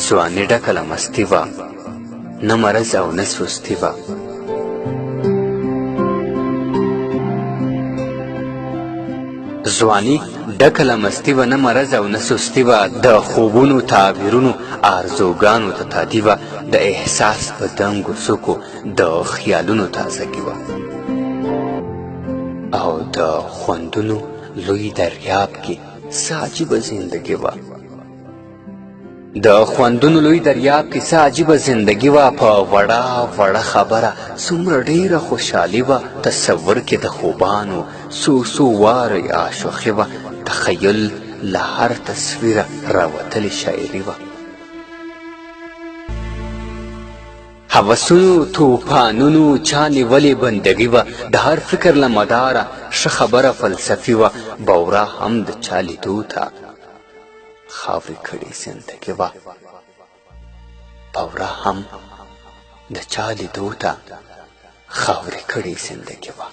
ځواني ډکه له مستي وه، نه مرض او نه سستي وه. ځواني ډکه له مستي وه، نه مرض او نه سستي وه. د خوبونو تعبیرونو آرزوګانو ته تادي وه، د احساس په دنګو څوکو د خیالونو تازګي وه، او د خوندونو لوی دریاب کې څه عجیبه زندګي وه. د خوندونو لوی دریاب کې څه عجیبه زندګي وه. په وړه وړه خبره څومره ډېره خوشحالي وه. تصور کې د خوبانو څو واره عاشقي وه. تخیل له هر تصویره راوتلې شاعري وه. هوسونو توپانونو چا نیولې بندګي وه. د هر فکر له مداره ښه خبره فلسفي وه. بورا هم د چا لیدو ته خاورې کړې زندګي وه. بورا هم د چا لیدو ته خاورې کړې زندګي وه.